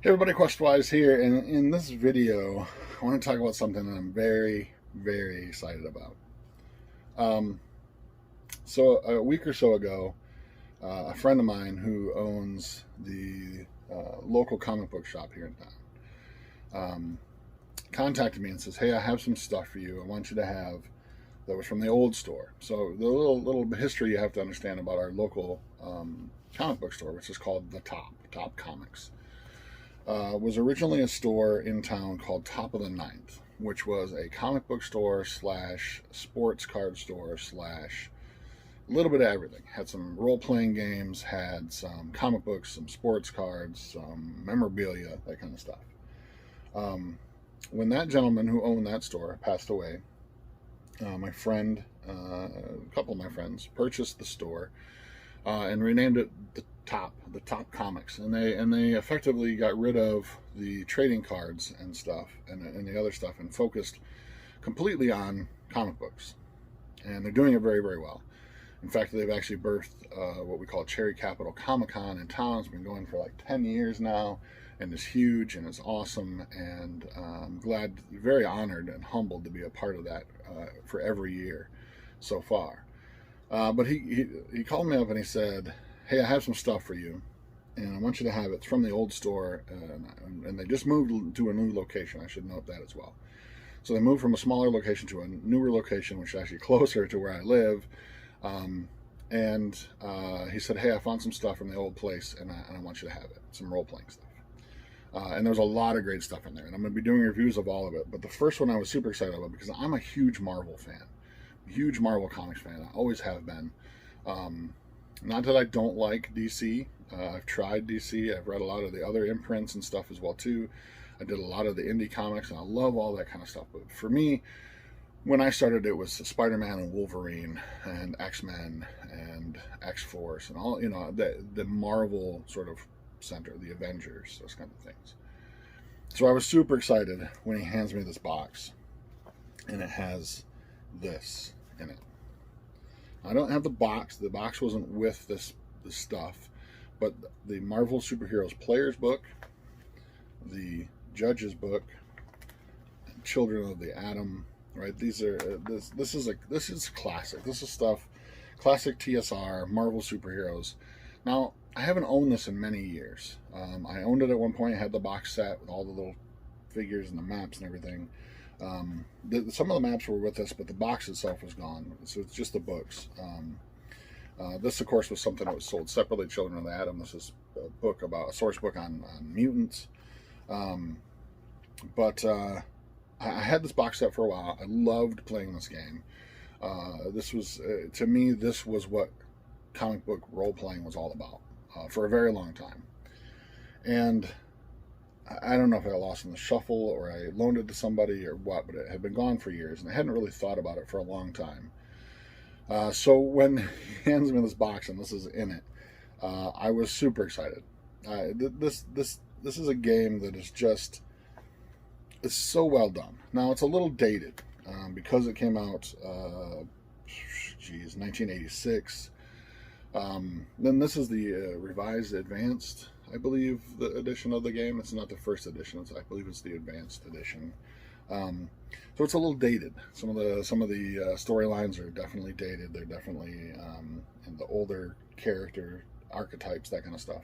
Hey everybody, Questwise here, and in this video, I want to talk about something that I'm very, very excited about. Um, so a week or so ago, a friend of mine who owns the local comic book shop here in town contacted me and says, "Hey, I have some stuff for you. I want you to have that was from the old store." So the little history you have to understand about our local comic book store, which is called the Top Comics. Was originally a store in town called Top of the Ninth, which was a comic book store slash sports card store slash a little bit of everything. Had some role playing games, had some comic books, some sports cards, some memorabilia, that kind of stuff. When that gentleman who owned that store passed away, my friend, a couple of my friends, purchased the store and renamed it the Top Comics, and they effectively got rid of the trading cards and stuff and the other stuff and focused completely on comic books, and they're doing it very, very well. In fact, they've actually birthed what we call Cherry Capital Comic Con in town. It's been going for like 10 years now, and it's huge and it's awesome, and I'm glad, very honored and humbled to be a part of that for every year so far. But he called me up and he said, "Hey, I have some stuff for you, and I want you to have it. It's from the old store, and they just moved to a new location. I should note that as well. So they moved from a smaller location to a newer location, which is actually closer to where I live. And he said, "Hey, I found some stuff from the old place, and I want you to have it. Some role-playing stuff." And there's a lot of great stuff in there, and I'm going to be doing reviews of all of it. But the first one I was super excited about because I'm a huge Marvel fan, huge Marvel Comics fan. I always have been. Not that I don't like DC. I've tried DC. I've read a lot of the other imprints and stuff as well too. I did a lot of the indie comics, and I love all that kind of stuff. But for me, when I started, it was Spider-Man and Wolverine and X-Men and X-Force and all, the Marvel sort of center, the Avengers, those kind of things. So I was super excited when he hands me this box, and it has this in it. I don't have the box. The box wasn't with this stuff, but the Mavel Super Heroes Players book, the Judges book, and Children of the Atom. Right? These are this is classic. This is stuff, classic TSR Mavel Super Heroes. Now I haven't owned this in many years. I owned it at one point. I had the box set with all the little figures and the maps and everything. Some of the maps were with us, but the box itself was gone, so it's just the books. This, of course, was something that was sold separately. Children of the Atom. This is a source book on mutants. But I had this box set for a while. I loved playing this game. This was to me, this was what comic book role playing was all about for a very long time. And I don't know if I lost in the shuffle or I loaned it to somebody or what, but it had been gone for years, and I hadn't really thought about it for a long time. So when he hands me this box and this is in it, I was super excited. This is a game that is just, it's so well done. Now it's a little dated because it came out, 1986. Then this is the revised advanced, I believe, the edition of the game. It's not the first edition. I believe it's the advanced edition. So it's a little dated. Some of the storylines are definitely dated. They're definitely in the older character archetypes, that kind of stuff.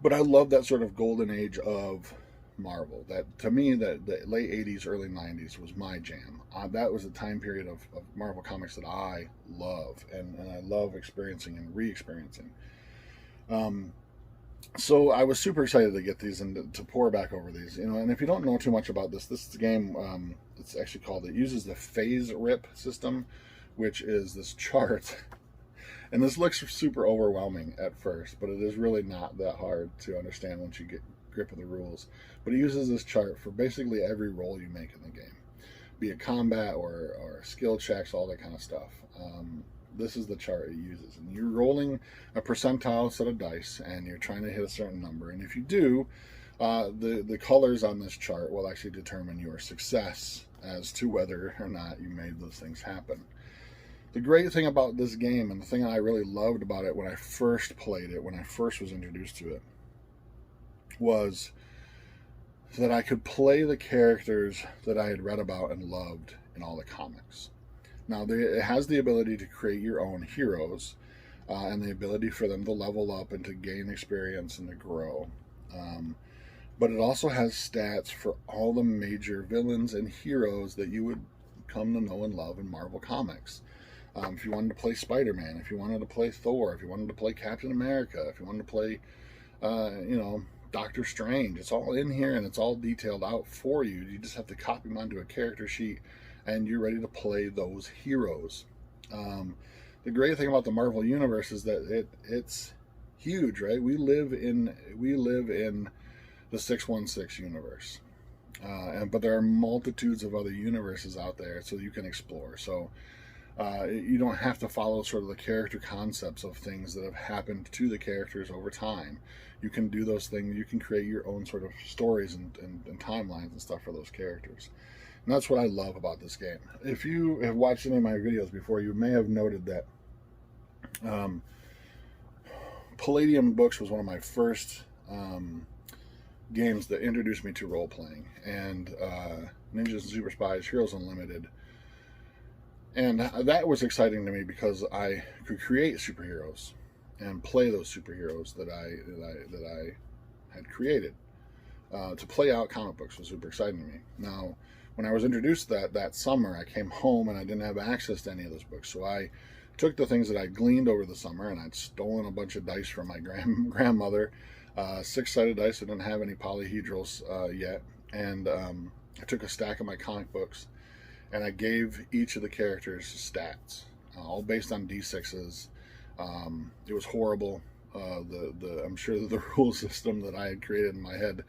But I love that sort of golden age of Marvel. That, to me, that the late 80s, early 90s was my jam. That was a time period of Marvel comics that I love, and I love experiencing and re-experiencing. So I was super excited to get these and to pour back over these. And if you don't know too much about this game, it's actually it uses the phase rip system, which is this chart. And this looks super overwhelming at first, but it is really not that hard to understand once you get grip of the rules. But it uses this chart for basically every roll you make in the game, be it combat or skill checks, all that kind of stuff. This is the chart it uses, and you're rolling a percentile set of dice, and you're trying to hit a certain number. And if you do, the colors on this chart will actually determine your success as to whether or not you made those things happen. The great thing about this game, and the thing I really loved about it when I first played it, when I first was introduced to it, was that I could play the characters that I had read about and loved in all the comics. Now, it has the ability to create your own heroes, and the ability for them to level up and to gain experience and to grow. But it also has stats for all the major villains and heroes that you would come to know and love in Marvel Comics. If you wanted to play Spider-Man, if you wanted to play Thor, if you wanted to play Captain America, if you wanted to play, Doctor Strange, it's all in here and it's all detailed out for you. You just have to copy them onto a character sheet and you're ready to play those heroes. The great thing about the Marvel Universe is that it's huge, right? We live in the 616 universe, but there are multitudes of other universes out there, so you can explore. So you don't have to follow sort of the character concepts of things that have happened to the characters over time. You can do those things. You can create your own sort of stories and timelines and stuff for those characters. And that's what I love about this game. If you have watched any of my videos before, you may have noted that Palladium Books was one of my first games that introduced me to role-playing. And Ninjas and Super Spies, Heroes Unlimited. And that was exciting to me because I could create superheroes and play those superheroes that I had created. To play out comic books was super exciting to me. Now, when I was introduced to that summer, I came home and I didn't have access to any of those books. So I took the things that I gleaned over the summer, and I'd stolen a bunch of dice from my grandmother, 6-sided dice. I didn't have any polyhedrals yet. And I took a stack of my comic books, and I gave each of the characters stats, all based on D6s. It was horrible. I'm sure that the rule system that I had created in my head,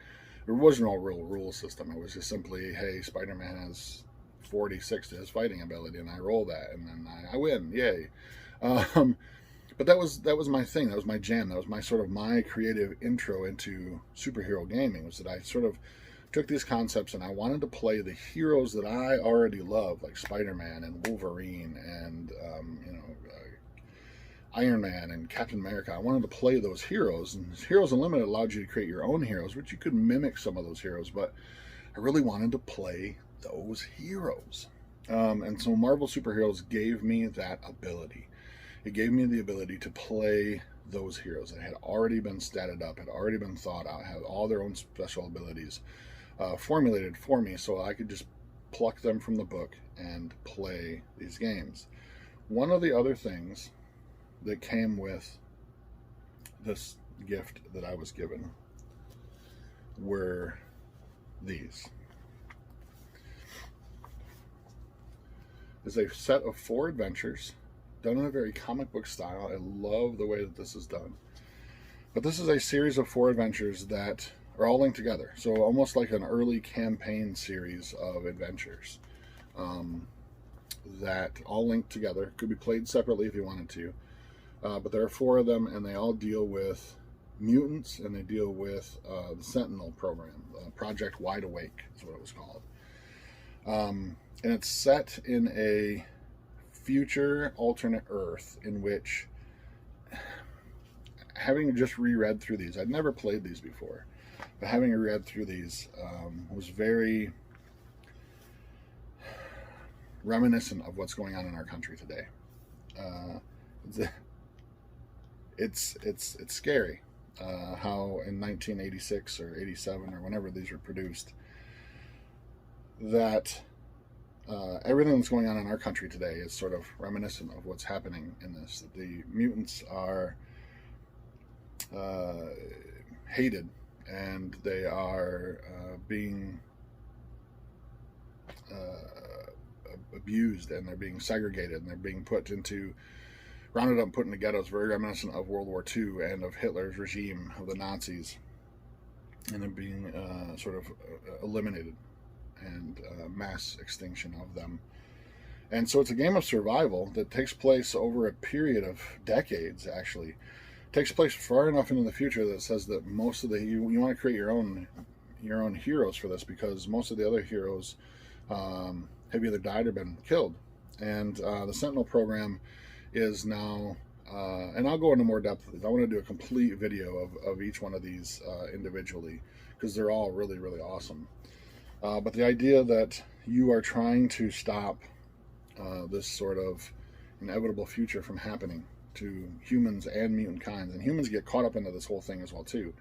there was no real rule system. It was just simply, hey, Spider-Man has 46 to his fighting ability, and I roll that, and then I win, yay. But that was my thing. That was my jam. That was my creative intro into superhero gaming. Was that I sort of took these concepts and I wanted to play the heroes that I already love, like Spider-Man and Wolverine and Iron Man and Captain America. I wanted to play those heroes, and Heroes Unlimited allowed you to create your own heroes, which you could mimic some of those heroes, but I really wanted to play those heroes. And so Marvel Super Heroes gave me that ability. It gave me the ability to play those heroes that had already been statted up, had already been thought out, had all their own special abilities formulated for me, so I could just pluck them from the book and play these games. One of the other things that came with this gift that I was given were these. It's a set of 4 adventures done in a very comic book style. I love the way that this is done. But this is a series of 4 adventures that are all linked together. So almost like an early campaign series of adventures that all linked together. Could be played separately if you wanted to. But there are 4 of them, and they all deal with mutants, and they deal with the Sentinel program. Project Wide Awake is what it was called. And it's set in a future alternate Earth in which, having just reread through these, I'd never played these before, but having reread through these was very reminiscent of what's going on in our country today. It's scary how in 1986 or 87 or whenever these were produced, that everything that's going on in our country today is sort of reminiscent of what's happening in this. The mutants are hated, and they are being abused, and they're being segregated, and they're being rounded up and put into ghettos, very reminiscent of World War II and of Hitler's regime, of the Nazis, and they're being sort of eliminated, and mass extinction of them. And so it's a game of survival that takes place over a period of decades, actually. It takes place far enough into the future that says that most of you want to create your own heroes for this, because most of the other heroes have either died or been killed. And the Sentinel program is now and I'll go into more depth with these. I want to do a complete video of each one of these individually, because they're all really, really awesome. But the idea that you are trying to stop this sort of inevitable future from happening to humans and mutant kinds, and humans get caught up into this whole thing as well too,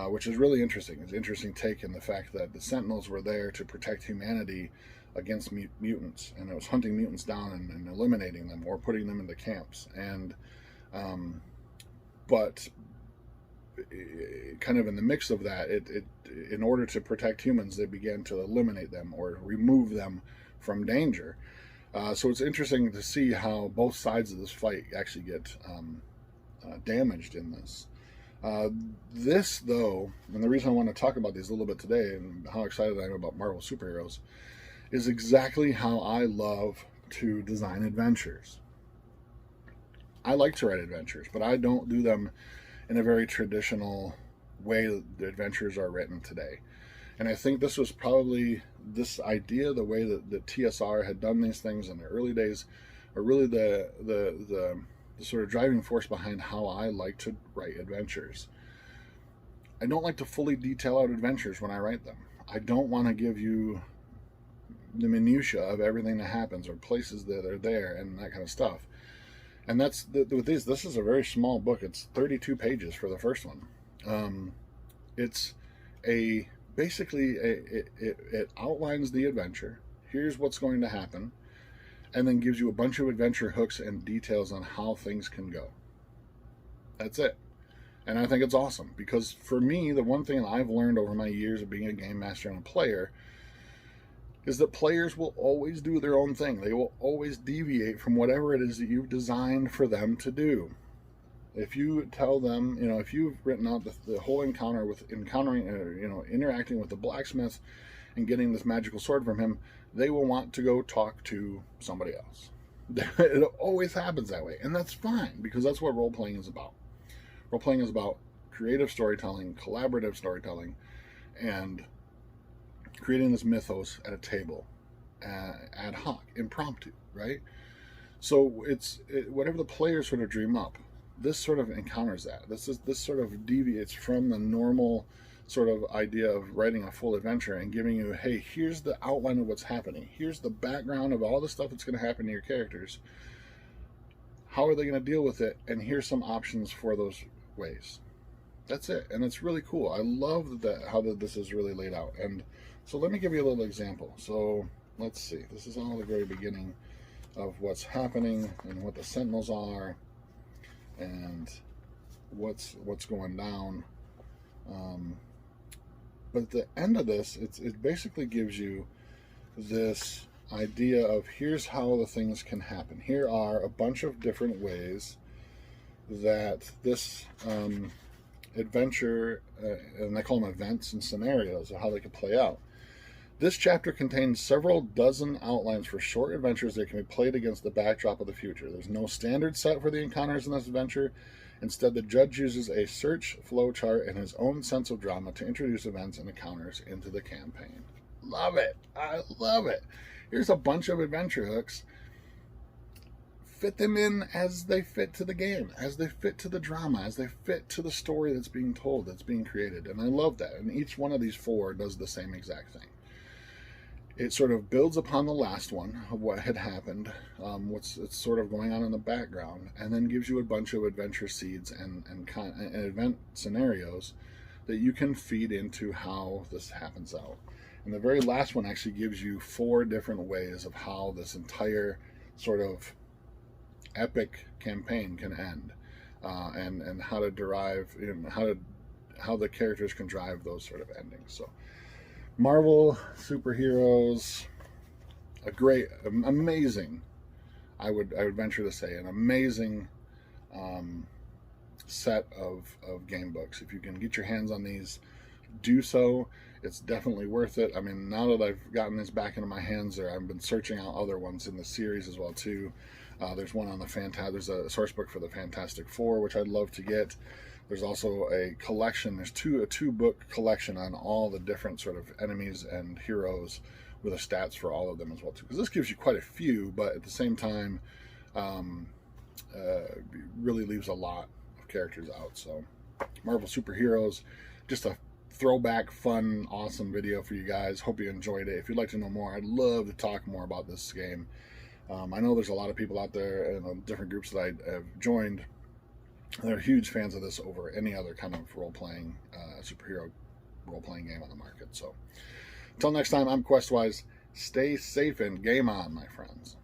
which is really interesting. It's an interesting take in the fact that the Sentinels were there to protect humanity against mutants, and it was hunting mutants down and eliminating them or putting them into camps. And but kind of in the mix of that, in order to protect humans, they began to eliminate them or remove them from danger. So it's interesting to see how both sides of this fight actually get damaged in this. This, though, and the reason I want to talk about these a little bit today and how excited I am about Mavel Super Heroes, is exactly how I love to design adventures. I like to write adventures, but I don't do them in a very traditional way the adventures are written today. And I think this was probably this idea, the way that TSR had done these things in the early days, are really the sort of driving force behind how I like to write adventures. I don't like to fully detail out adventures when I write them. I don't want to give you the minutia of everything that happens or places that are there and that kind of stuff. And that's with these. This is a very small book. It's 32 pages for the first one. It's basically it outlines the adventure. Here's what's going to happen, and then gives you a bunch of adventure hooks and details on how things can go. That's it. And I think it's awesome, because for me, the one thing that I've learned over my years of being a game master and a player is that players will always do their own thing. They will always deviate from whatever it is that you've designed for them to do. If you tell them, if you've written out the whole encounter with interacting with the blacksmith and getting this magical sword from him, they will want to go talk to somebody else. It always happens that way, and that's fine, because that's what role-playing is about. Role-playing is about creative storytelling, collaborative storytelling, and creating this mythos at a table, ad hoc, impromptu, right? So it's whatever the players sort of dream up. This sort of encounters that. This sort of deviates from the normal sort of idea of writing a full adventure and giving you, hey, here's the outline of what's happening. Here's the background of all the stuff that's going to happen to your characters. How are they going to deal with it? And here's some options for those ways. That's it. And it's really cool. I love how this is really laid out. And so let me give you a little example. So let's see. This is all the very beginning of what's happening and what the Sentinels are and what's going down. But at the end of this, it basically gives you this idea of here's how the things can happen. Here are a bunch of different ways that this adventure, and they call them events and scenarios, of how they could play out. This chapter contains several dozen outlines for short adventures that can be played against the backdrop of the future. There's no standard set for the encounters in this adventure. Instead, the judge uses a search flow chart and his own sense of drama to introduce events and encounters into the campaign. Love it. I love it. Here's a bunch of adventure hooks. Fit them in as they fit to the game, as they fit to the drama, as they fit to the story that's being told, that's being created. And I love that. And each one of these four does the same exact thing. It sort of builds upon the last one of what had happened, what's sort of going on in the background, and then gives you a bunch of adventure seeds and event scenarios that you can feed into how this happens out. And the very last one actually gives you 4 different ways of how this entire sort of epic campaign can end, and how to derive, how the characters can drive those sort of endings. So Mavel Super Heroes, a great, amazing, I would venture to say, an amazing set of game books. If you can get your hands on these, do so. It's definitely worth it. I mean, now that I've gotten this back into my hands, I've been searching out other ones in the series as well too. There's one on there's a source book for the Fantastic Four, which I'd love to get. There's also a collection. There's a two book collection on all the different sort of enemies and heroes with the stats for all of them as well too. Because this gives you quite a few, but at the same time, really leaves a lot of characters out. So Marvel Super Heroes, just a throwback, fun, awesome video for you guys. Hope you enjoyed it. If you'd like to know more, I'd love to talk more about this game. I know there's a lot of people out there in different groups that I have joined. They're huge fans of this over any other kind of role-playing, superhero role-playing game on the market. So until next time, I'm Questwise. Stay safe and game on, my friends.